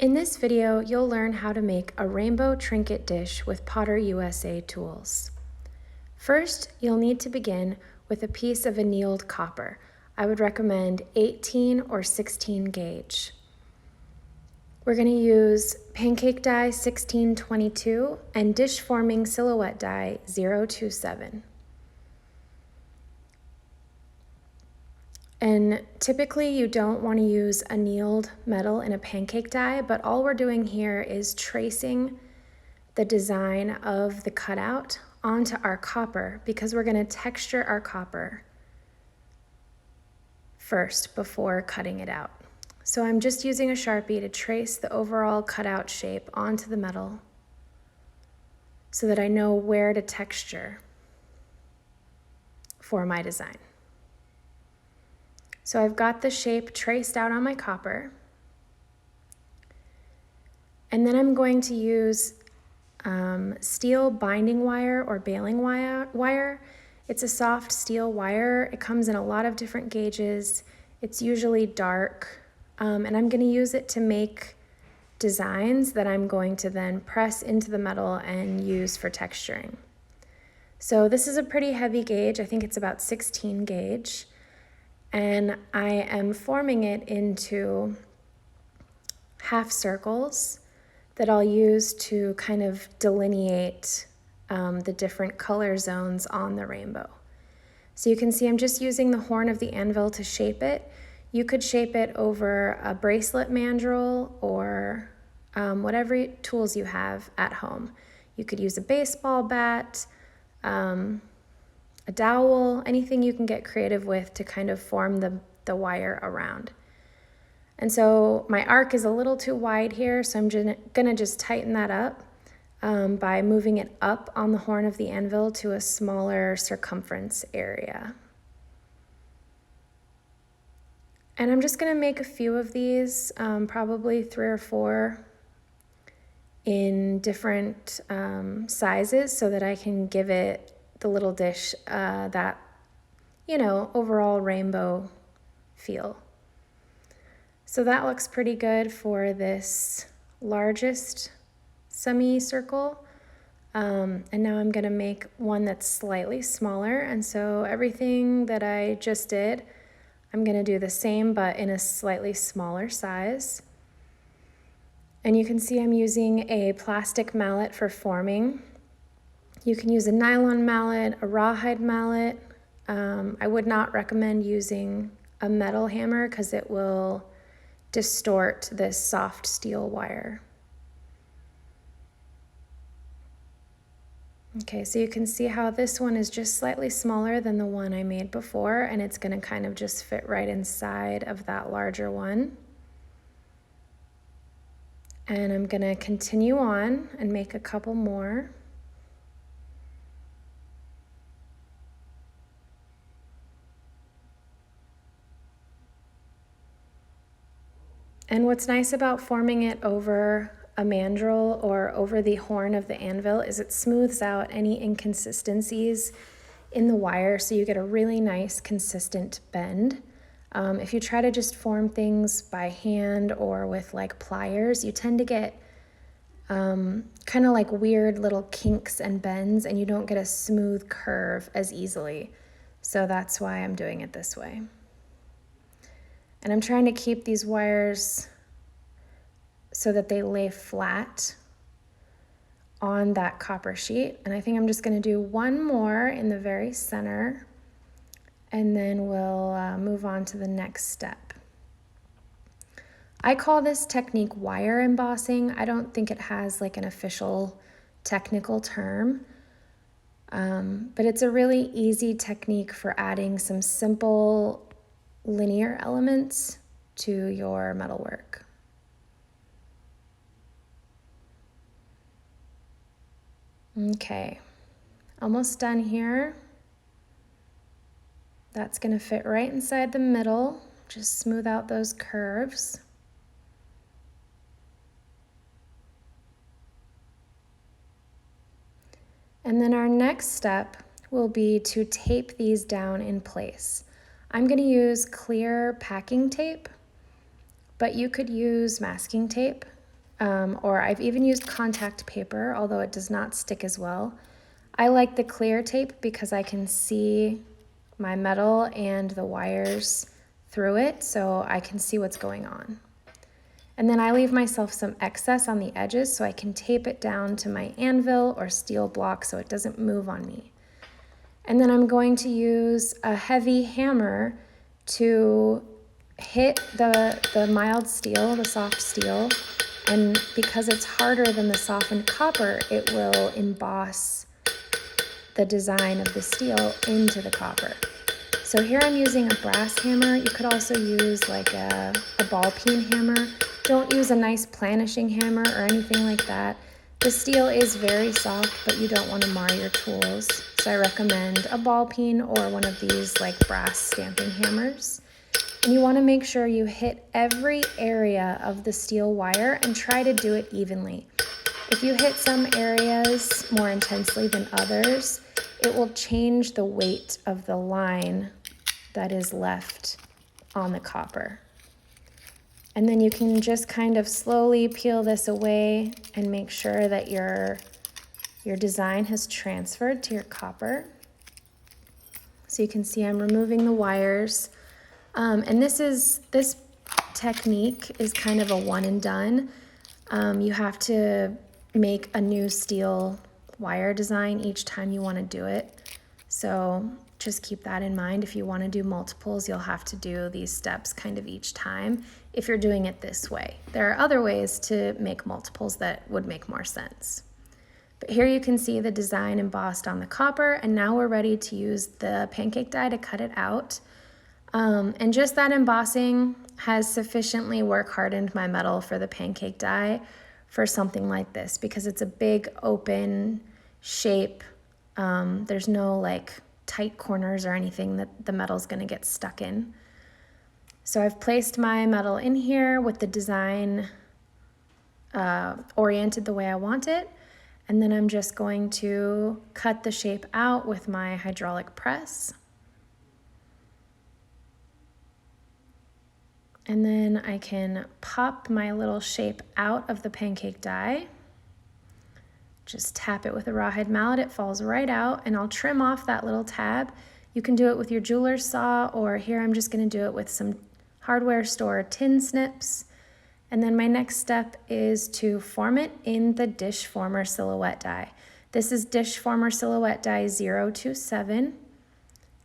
In this video, you'll learn how to make a rainbow trinket dish with PotterUSA tools. First, you'll need to begin with a piece of annealed copper. I would recommend 18 or 16 gauge. We're going to use Pancake Dye 1622 and Dish Forming Silhouette Dye 027. And typically you don't want to use annealed metal in a pancake dye, but all we're doing here is tracing the design of the cutout onto our copper because we're going to texture our copper first before cutting it out. So I'm just using a Sharpie to trace the overall cutout shape onto the metal so that I know where to texture for my design. So I've got the shape traced out on my copper. And then I'm going to use steel binding wire or baling wire. It's a soft steel wire. It comes in a lot of different gauges. It's usually dark. And I'm going to use it to make designs that I'm going to then press into the metal and use for texturing. So this is a pretty heavy gauge. I think it's about 16 gauge. And I am forming it into half circles that I'll use to kind of delineate the different color zones on the rainbow. So you can see I'm just using the horn of the anvil to shape it. You could shape it over a bracelet mandrel or whatever tools you have at home. You could use a baseball bat, a dowel, anything you can get creative with to kind of form the wire around. And so my arc is a little too wide here, so I'm gonna just tighten that up by moving it up on the horn of the anvil to a smaller circumference area. And I'm just gonna make a few of these, probably 3 or 4 in different sizes so that I can give it the little dish that, overall rainbow feel. So that looks pretty good for this largest semicircle. And now I'm gonna make one that's slightly smaller. And so everything that I just did, I'm gonna do the same, but in a slightly smaller size. And you can see I'm using a plastic mallet for forming. You can use a nylon mallet, a rawhide mallet. I would not recommend using a metal hammer because it will distort this soft steel wire. Okay, so you can see how this one is just slightly smaller than the one I made before, and it's going to kind of just fit right inside of that larger one. And I'm going to continue on and make a couple more. And what's nice about forming it over a mandrel or over the horn of the anvil is it smooths out any inconsistencies in the wire, so you get a really nice consistent bend. If you try to just form things by hand or with like pliers, you tend to get kind of like weird little kinks and bends, and you don't get a smooth curve as easily. So that's why I'm doing it this way. And I'm trying to keep these wires so that they lay flat on that copper sheet. And I think I'm just going to do one more in the very center, and then we'll move on to the next step. I call this technique wire embossing. I don't think it has like an official technical term, but it's a really easy technique for adding some simple linear elements to your metalwork. Okay, almost done here. That's going to fit right inside the middle. Just smooth out those curves. And then our next step will be to tape these down in place. I'm going to use clear packing tape, but you could use masking tape. or I've even used contact paper, although it does not stick as well. I like the clear tape because I can see my metal and the wires through it, so I can see what's going on. And then I leave myself some excess on the edges so I can tape it down to my anvil or steel block so it doesn't move on me. And then I'm going to use a heavy hammer to hit the mild steel, the soft steel, and because it's harder than the softened copper, it will emboss the design of the steel into the copper. So here I'm using a brass hammer. You could also use like a ball peen hammer. Don't use a nice planishing hammer or anything like that. The steel is very soft, but you don't want to mar your tools. So I recommend a ball peen or one of these like brass stamping hammers. And you want to make sure you hit every area of the steel wire and try to do it evenly. If you hit some areas more intensely than others, it will change the weight of the line that is left on the copper. And then you can just kind of slowly peel this away and make sure that your design has transferred to your copper. So you can see I'm removing the wires. And this technique is kind of a one and done. You have to make a new steel wire design each time you want to do it. So just keep that in mind. If you want to do multiples, you'll have to do these steps kind of each time if you're doing it this way. There are other ways to make multiples that would make more sense. But here you can see the design embossed on the copper, and now we're ready to use the pancake die to cut it out. And just that embossing has sufficiently work hardened my metal for the pancake die for something like this because it's a big open shape. There's no like tight corners or anything that the metal's going to get stuck in. So I've placed my metal in here with the design oriented the way I want it. And then I'm just going to cut the shape out with my hydraulic press. And then I can pop my little shape out of the pancake die. Just tap it with a rawhide mallet, it falls right out, and I'll trim off that little tab. You can do it with your jeweler's saw, or here I'm just gonna do it with some hardware store tin snips. And then my next step is to form it in the dish former silhouette die. This is dish former silhouette die 027,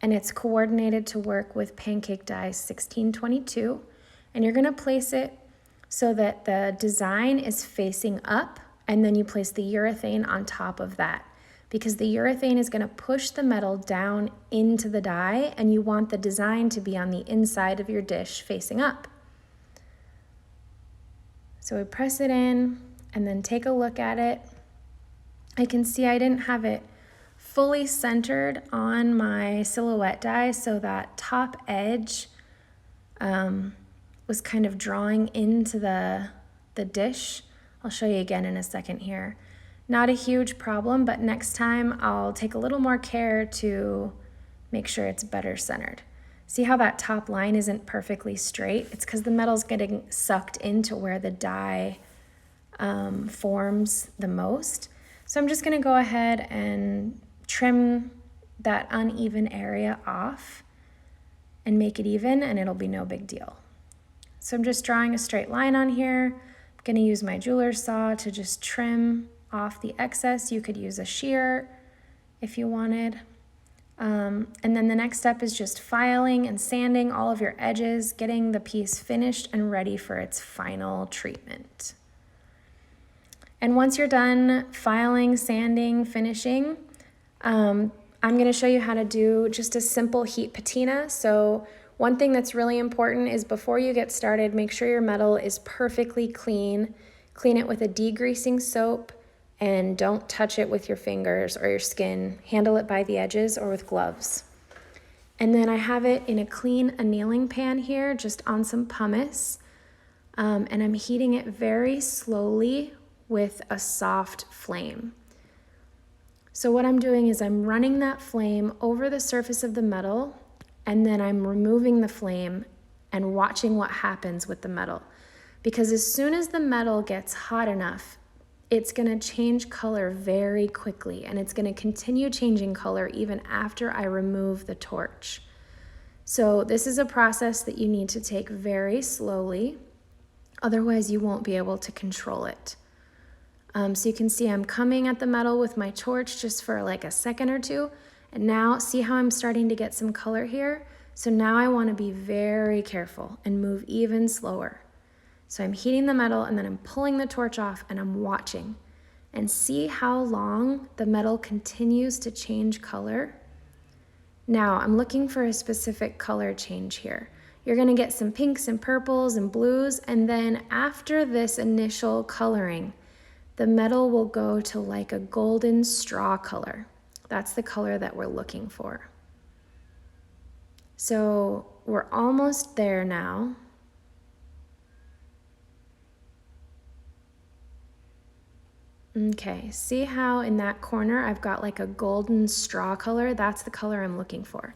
and it's coordinated to work with pancake die 1622. And you're gonna place it so that the design is facing up, and then you place the urethane on top of that because the urethane is gonna push the metal down into the die, and you want the design to be on the inside of your dish facing up. So we press it in and then take a look at it. I can see I didn't have it fully centered on my silhouette die, so that top edge was kind of drawing into the dish. I'll show you again in a second here. Not a huge problem, but next time I'll take a little more care to make sure it's better centered. See how that top line isn't perfectly straight? It's because the metal's getting sucked into where the die forms the most. So I'm just gonna go ahead and trim that uneven area off and make it even, and it'll be no big deal. So I'm just drawing a straight line on here. I'm gonna use my jeweler's saw to just trim off the excess. You could use a shear if you wanted. And then the next step is just filing and sanding all of your edges, getting the piece finished and ready for its final treatment. And once you're done filing, sanding, finishing, I'm gonna show you how to do just a simple heat patina. So one thing that's really important is before you get started, make sure your metal is perfectly clean. Clean it with a degreasing soap, and don't touch it with your fingers or your skin. Handle it by the edges or with gloves. And then I have it in a clean annealing pan here, just on some pumice. And I'm heating it very slowly with a soft flame. So what I'm doing is I'm running that flame over the surface of the metal, and then I'm removing the flame and watching what happens with the metal. because as soon as the metal gets hot enough, it's going to change color very quickly, and it's going to continue changing color even after I remove the torch. So this is a process that you need to take very slowly, otherwise you won't be able to control it. So you can see I'm coming at the metal with my torch just for like a second or two, and now see how I'm starting to get some color here? So now I want to be very careful and move even slower. So I'm heating the metal and then I'm pulling the torch off and I'm watching, and see how long the metal continues to change color. Now I'm looking for a specific color change here. You're going to get some pinks and purples and blues, and then after this initial coloring, the metal will go to like a golden straw color. That's the color that we're looking for. So we're almost there now. Okay, see how in that corner I've got like a golden straw color? That's the color I'm looking for.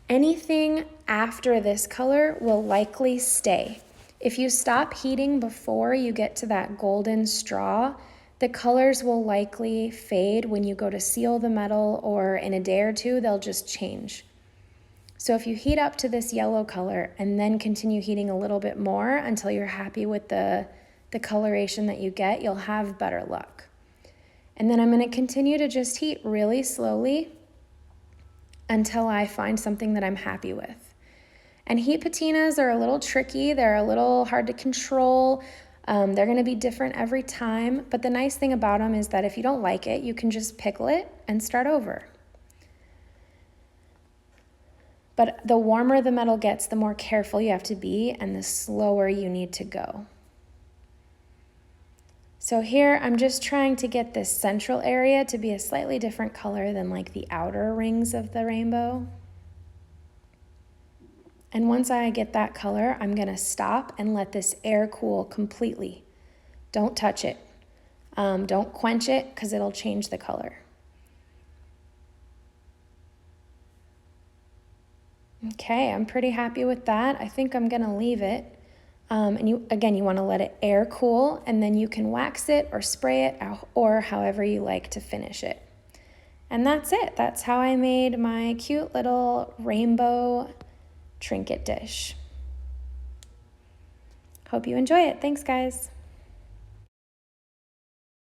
Anything after this color will likely stay. If you stop heating before you get to that golden straw, the colors will likely fade when you go to seal the metal, or in a day or two, they'll just change. So if you heat up to this yellow color and then continue heating a little bit more until you're happy with the coloration that you get, you'll have better luck. And then I'm going to continue to just heat really slowly until I find something that I'm happy with. And heat patinas are a little tricky. They're a little hard to control. They're going to be different every time. But the nice thing about them is that if you don't like it, you can just pickle it and start over. But the warmer the metal gets, the more careful you have to be and the slower you need to go. So here I'm just trying to get this central area to be a slightly different color than like the outer rings of the rainbow. And once I get that color, I'm going to stop and let this air cool completely. Don't touch it. Don't quench it because it'll change the color. Okay, I'm pretty happy with that. I think I'm going to leave it. And you want to let it air cool, and then you can wax it or spray it or however you like to finish it. And that's it. That's how I made my cute little rainbow trinket dish. Hope you enjoy it. Thanks, guys.